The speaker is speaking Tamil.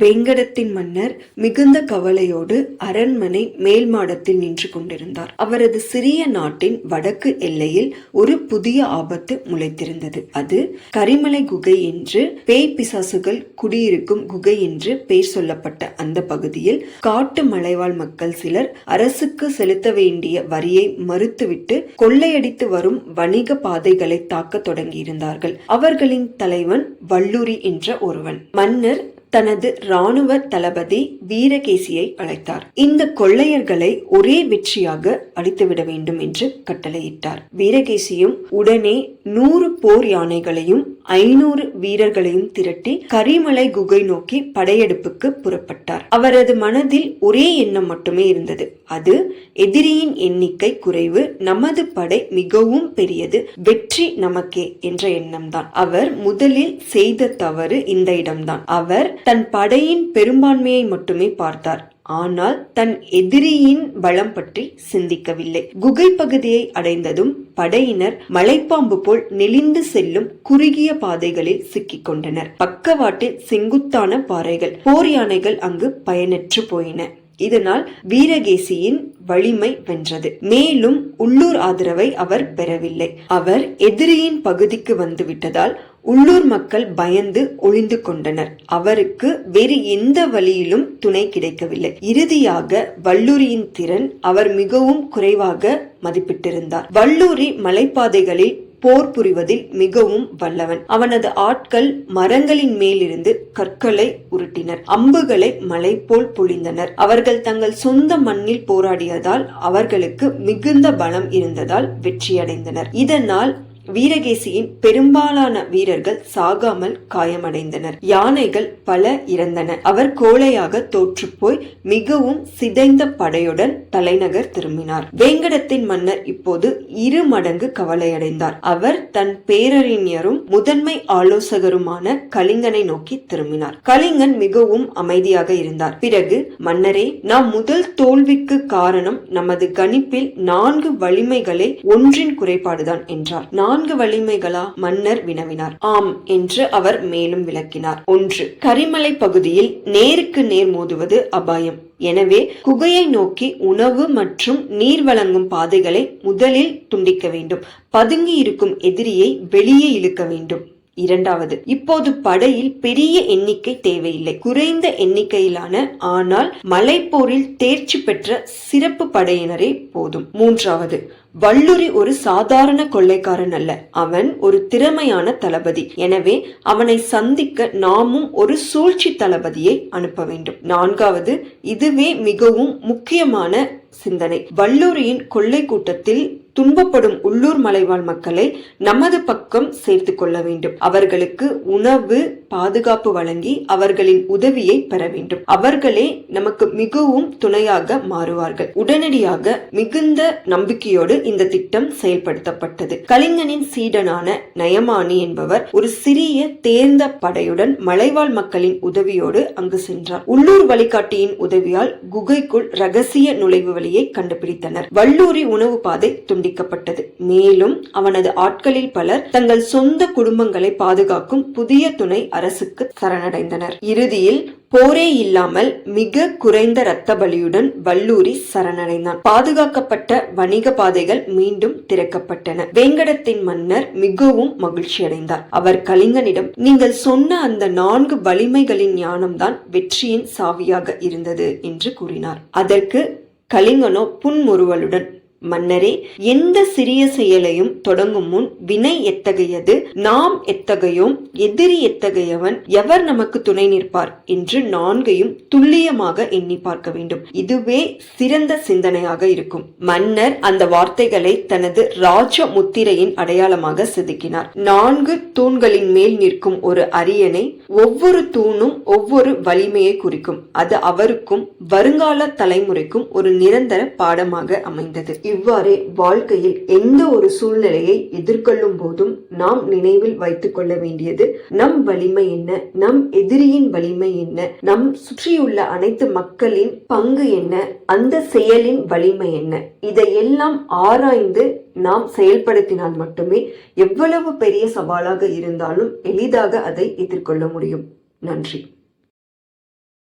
வேங்கடத்தின் மன்னர் மிகுந்த கவலையோடு அரண்மனை மேல் மாடத்தில் நின்று கொண்டிருந்தார். அவரது சிறிய நாட்டின் வடக்கு எல்லையில் ஒரு புதிய ஆபத்து முளைத்திருந்தது. அது கரிமலை குகை என்று, பேய் பிசாசுகள் குடியிருக்கும் குகை என்று பெயர் சொல்லப்பட்ட அந்த பகுதியில் காட்டு மலைவாழ் மக்கள் சிலர் அரசுக்கு செலுத்த வேண்டிய வரியை மறுத்துவிட்டு கொள்ளையடித்து வரும் வணிக பாதைகளை தாக்க தொடங்கியிருந்தார்கள். அவர்களின் தலைவன் வல்லூரி என்ற ஒருவன். மன்னர் தனது இராணுவ தளபதி வீரகேசியை அழைத்தார். இந்த கொள்ளையர்களை ஒரே வெற்றியாக அழித்துவிட வேண்டும் என்று கட்டளையிட்டார். வீரகேசியும் உடனே 100 போர் யானைகளையும் 500 வீரர்களையும் திரட்டி கரிமலை குகை நோக்கி படையெடுப்புக்கு புறப்பட்டார். அவரது மனதில் ஒரே எண்ணம் மட்டுமே இருந்தது. அது எதிரியின் எண்ணிக்கை குறைவு, நமது படை மிகவும் பெரியது, வெற்றி நமக்கே என்ற எண்ணம்தான். அவர் முதலில் செய்த தவறு இந்த இடம்தான். அவர் தன் படையின் பெரும்பான்மையை மட்டுமே பார்த்தார். ஆனால் தன் எதிரியின் பலம் பற்றி சிந்திக்கவில்லை. குகை பகுதியை அடைந்ததும் படையினர் மலைப்பாம்பு போல் நெளிந்து செல்லும் குறுகிய பாதைகளில் சிக்கிக் கொண்டனர். பக்கவாட்டில் செங்குத்தான பாறைகள், போர் யானைகள் அங்கு பயனற்று போயின. இதனால் வீரகேசியின் வலிமை வென்றது. மேலும் உள்ளூர் ஆதரவை அவர் பெறவில்லை. அவர் எதிரியின் பகுதிக்கு வந்துவிட்டதால் உள்ளூர் மக்கள் பயந்து ஒளிந்து கொண்டனர். அவருக்கு வேறு எந்த வழியிலும் துணை கிடைக்கவில்லை. இறுதியாக வல்லூரியின் திறன் அவர் மிகவும் குறைவாக மதிப்பிட்டிருந்தார். வல்லூரி மலைப்பாதைகளில் போர் புரிவதில் மிகவும் வல்லவன். அவனது ஆட்கள் மரங்களின் மேலிருந்து கற்களை உருட்டினர், அம்புகளை மலை போல் பொழிந்தனர். அவர்கள் தங்கள் சொந்த மண்ணில் போராடியதால் அவர்களுக்கு மிகுந்த பலம் இருந்ததால் வெற்றியடைந்தனர். இதனால் வீரகேசியின் பெரும்பாலான வீரர்கள் சாகாமல் காயமடைந்தனர். யானைகள் பல இறந்தன. அவர் கோழையாக தோற்றுப்போய் மிகவும் சிதைந்த படையுடன் தலைநகர் திரும்பினார். வேங்கடத்தின் மன்னர் இப்போது 2 மடங்கு கவலையடைந்தார். அவர் தன் பேரறிஞரும் முதன்மை ஆலோசகருமான கலிங்கனை நோக்கி திரும்பினார். கலிங்கன் மிகவும் அமைதியாக இருந்தார். பிறகு, மன்னரே, நாம் முதல் தோல்விக்கு காரணம் நமது கணிப்பில் 4 வலிமைகளை ஒன்றின் குறைபாடுதான் என்றார். 4 வலிமைகளா? மன்னர் வினவினார். ஆம் என்று அவர் மேலும் விளக்கினார். 1. கரிமலை பகுதியில் நேருக்கு நேர் மோதுவது அபாயம். எனவே குகையை நோக்கி உணவு மற்றும் நீர் வழங்கும் பாதைகளை முதலில் துண்டிக்க வேண்டும். பதுங்கி இருக்கும் எதிரியை வெளியே இழுக்க வேண்டும். 2. இப்போது படையில் பெரிய எண்ணிக்கை தேவையில்லை. குறைந்த எண்ணிக்கையிலான ஆனால் மலைப்போரில் தேர்ச்சி பெற்ற சிறப்பு படையினரே போதும். 3. வல்லூரி ஒரு சாதாரண கொள்ளைக்காரன் அல்ல. அவன் ஒரு திறமையான தளபதி. எனவே அவனை சந்திக்க நாமும் ஒரு சூழ்ச்சி தளபதியை அனுப்ப வேண்டும். 4. இதுவே மிகவும் முக்கியமான சிந்தனை. வல்லூரியின் கொள்ளை கூட்டத்தில் துன்பப்படும் உள்ளூர் மலைவாழ் மக்களை நமது பக்கம் சேர்த்து கொள்ள வேண்டும். அவர்களுக்கு உணவு, பாதுகாப்பு வழங்கி அவர்களின் உதவியை பெற வேண்டும். அவர்களே நமக்கு மிகவும் துணையாக மாறுவார்கள். உடனடியாக மிகுந்த நம்பிக்கையோடு இந்த திட்டம் செயல்படுத்தப்பட்டது. கலிங்கனின் சீடனான நயமானி என்பவர் ஒரு சிறிய தேர்ந்த படையுடன் மலைவாழ் மக்களின் உதவியோடு அங்கு சென்றார். உள்ளூர் வழிகாட்டியின் உதவியால் குகைக்குள் ரகசிய நுழைவு வழியை கண்டுபிடித்தனர். வல்லூரி உணவு பாதை துண்டிக்கப்பட்டது. மேலும் அவனது ஆட்களில் பலர் தங்கள் சொந்த குடும்பங்களை பாதுகாக்கும் புதிய துணை அரசுக்கு சரணடைந்தனர். இறுதியில் போரே இல்லாமல் மிக குறைந்த இரத்த பலியுடன் வல்லூரி சரணடைந்தான். பாதுகாக்கப்பட்ட வணிக பாதைகள் மீண்டும் திறக்கப்பட்டன. வேங்கடத்தின் மன்னர் மிகவும் மகிழ்ச்சி அடைந்தார். அவர் கலிங்கனிடம், நீங்கள் சொன்ன அந்த 4 வலிமைகளின் ஞானம்தான் வெற்றியின் சாவியாக இருந்தது என்று கூறினார். அதற்கு கலிங்கனோ புன்முறுவலுடன், மன்னரே, எந்த சிறிய செயலையும் தொடங்கும் முன் வினை எத்தகையது, நாம் எத்தகையோம், எதிரி எத்தகையவன், எவர் நமக்கு துணை நிற்பார் என்று 4ஐயும் துல்லியமாக எண்ணி பார்க்க வேண்டும். இதுவே சிறந்த சிந்தனையாக இருக்கும். மன்னர் அந்த வார்த்தைகளை தனது ராஜ முத்திரையின் அடையாளமாக செதுக்கினார். 4 தூண்களின் மேல் நிற்கும் ஒரு அரியணை. ஒவ்வொரு தூணும் ஒவ்வொரு வலிமையை குறிக்கும். அது அவருக்கும் வருங்கால தலைமுறைக்கும் ஒரு நிரந்தர பாடமாக அமைந்தது. இவ்வாறே வாழ்க்கையில் எந்த ஒரு சூழ்நிலையை எதிர்கொள்ளும் போதும் நாம் நினைவில் வைத்துக் கொள்ள வேண்டியது நம் வலிமை என்ன, நம் எதிரியின் வலிமை என்ன, நம் சுற்றியுள்ள அனைத்து மக்களின் பங்கு என்ன, அந்த செயலின் வலிமை என்ன, இதையெல்லாம் ஆராய்ந்து நாம் செயல்படுத்தினால் மட்டுமே எவ்வளவு பெரிய சவாலாக இருந்தாலும் எளிதாக அதை எதிர்கொள்ள முடியும். நன்றி.